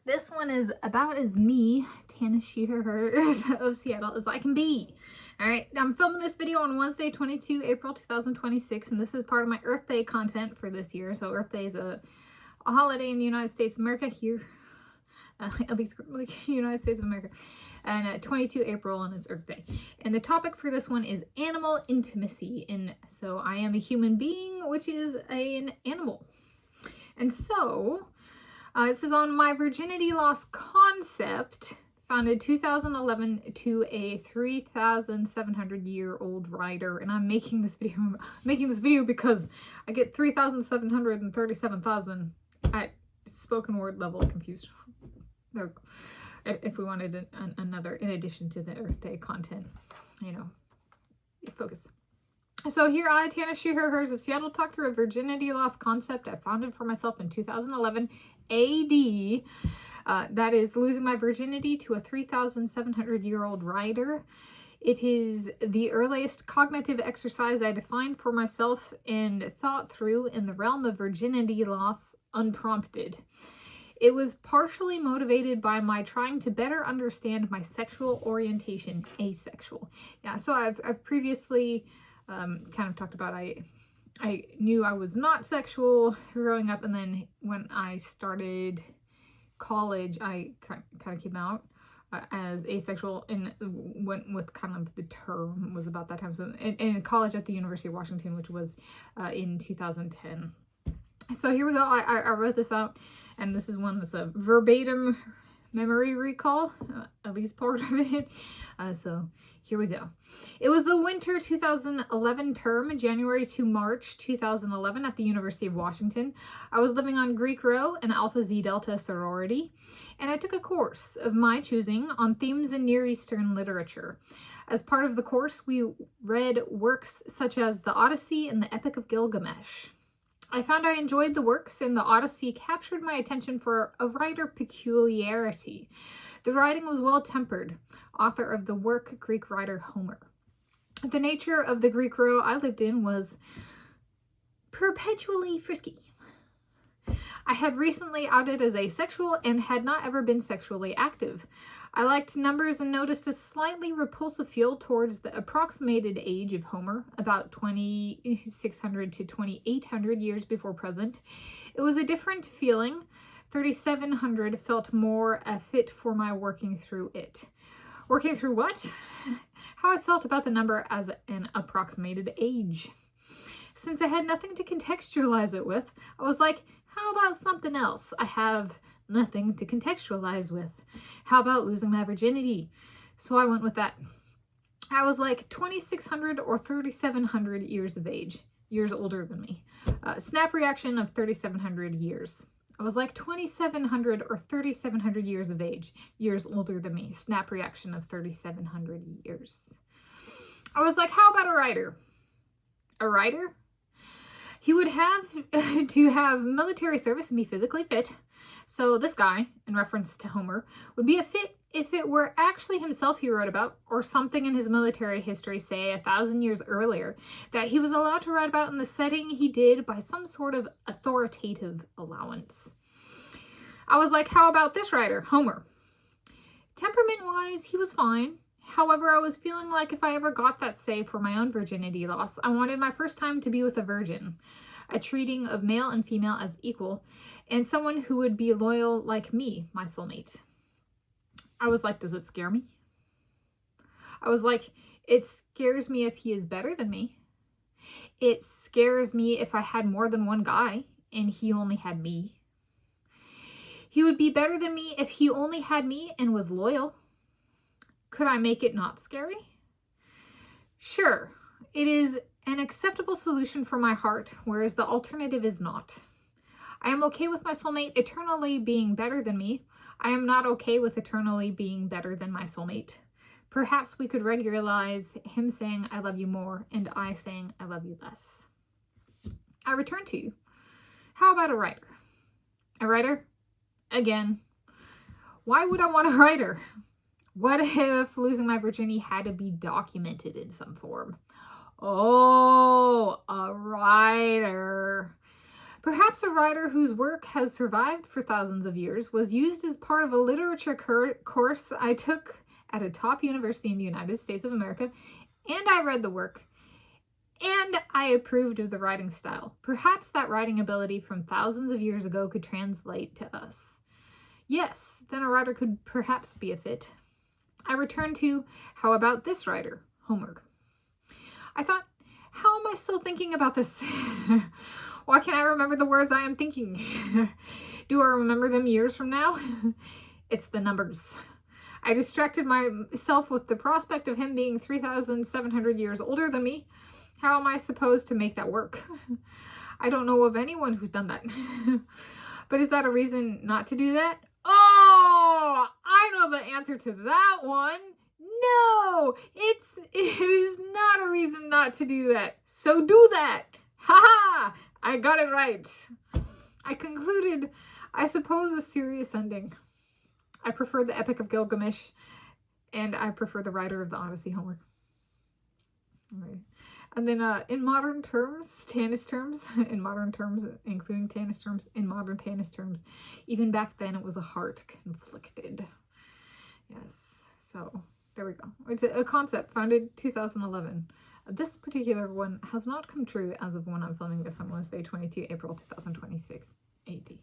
This one is about as me, Tanis of Seattle, as I can be. All right, I'm filming this video on Wednesday, 22 April 2026, and this is part of my Earth Day content for this year. So Earth Day is a holiday in the United States of America here, at least like United States of America, and 22 April, and it's Earth Day. And the topic for this one is animal intimacy. And so I am a human being, which is an animal. And so this is on my virginity loss concept, founded 2011 to a 3,700-year-old writer. And I'm making this video because I get 3,737,000 at spoken word level confused. There we go. If we wanted another, in addition to the Earth Day content, focus. So here I, Tanis, she, her, hers of Seattle, talk through a virginity loss concept I founded for myself in 2011 AD. That is losing my virginity to a 3,700-year-old writer. It is the earliest cognitive exercise I defined for myself and thought through in the realm of virginity loss unprompted. It was partially motivated by my trying to better understand my sexual orientation, asexual. Yeah, so I've previously kind of talked about I knew I was not sexual growing up, and then when I started college, I kind of came out as asexual, and went with kind of the term was about that time. So in college at the University of Washington, which was in 2010. So here we go. I wrote this out, and this is one that's a verbatim memory recall, at least part of it. So here we go. It was the winter 2011 term, January to March 2011 at the University of Washington. I was living on Greek Row, an Alpha Zeta Delta sorority, and I took a course of my choosing on themes in Near Eastern literature. As part of the course, we read works such as the Odyssey and the Epic of Gilgamesh. I found I enjoyed the works, and the Odyssey captured my attention for a writer peculiarity. The writing was well-tempered, author of the work Greek writer Homer. The nature of the Greek row I lived in was perpetually frisky. I had recently outed as asexual and had not ever been sexually active. I liked numbers and noticed a slightly repulsive feel towards the approximated age of Homer, about 2,600 to 2,800 years before present. It was a different feeling. 3,700 felt more a fit for my working through it. Working through what? How I felt about the number as an approximated age. Since I had nothing to contextualize it with, I was like, how about something else? I have nothing to contextualize with. How about losing my virginity? So I went with that. I was like 2,600 or 3,700 years of age, years older than me. Snap reaction of 3,700 years. I was like 2,700 or 3,700 years of age, years older than me. Snap reaction of 3,700 years. I was like, how about a writer? A writer? He would have to have military service and be physically fit. So this guy, in reference to Homer, would be a fit if it were actually himself he wrote about, or something in his military history, say 1,000 years earlier, that he was allowed to write about in the setting he did by some sort of authoritative allowance. I was like, how about this writer, Homer? Temperament-wise, he was fine. However, I was feeling like if I ever got that say for my own virginity loss, I wanted my first time to be with a virgin, a treating of male and female as equal, and someone who would be loyal like me, my soulmate. I was like, does it scare me? I was like, it scares me if he is better than me. It scares me if I had more than one guy and he only had me. He would be better than me if he only had me and was loyal. Could I make it not scary? Sure, it is an acceptable solution for my heart, whereas the alternative is not. I am okay with my soulmate eternally being better than me. I am not okay with eternally being better than my soulmate. Perhaps we could regularize him saying I love you more and I saying I love you less. I return to you. How about a writer? A writer? Again, why would I want a writer? What if losing my virginity had to be documented in some form? Oh, a writer. Perhaps a writer whose work has survived for thousands of years was used as part of a literature course I took at a top university in the United States of America, and I read the work, and I approved of the writing style. Perhaps that writing ability from thousands of years ago could translate to us. Yes, then a writer could perhaps be a fit. I returned to, how about this writer, Homer? I thought, how am I still thinking about this? Why can't I remember the words I am thinking? Do I remember them years from now? It's the numbers. I distracted myself with the prospect of him being 3,700 years older than me. How am I supposed to make that work? I don't know of anyone who's done that. But is that a reason not to do that? Oh, I know the answer to that one. No, it is not a reason not to do that. So do that. Ha ha! I got it right. I concluded, I suppose, a serious ending. I prefer the Epic of Gilgamesh, and I prefer the writer of the Odyssey, Homer. All right. And then in modern terms, Tanis terms, in modern terms, including Tanis terms, in modern Tanis terms, even back then it was a heart conflicted. Yes, so there we go. It's a concept founded 2011. This particular one has not come true as of when I'm filming this on Wednesday, 22 April 2026 AD.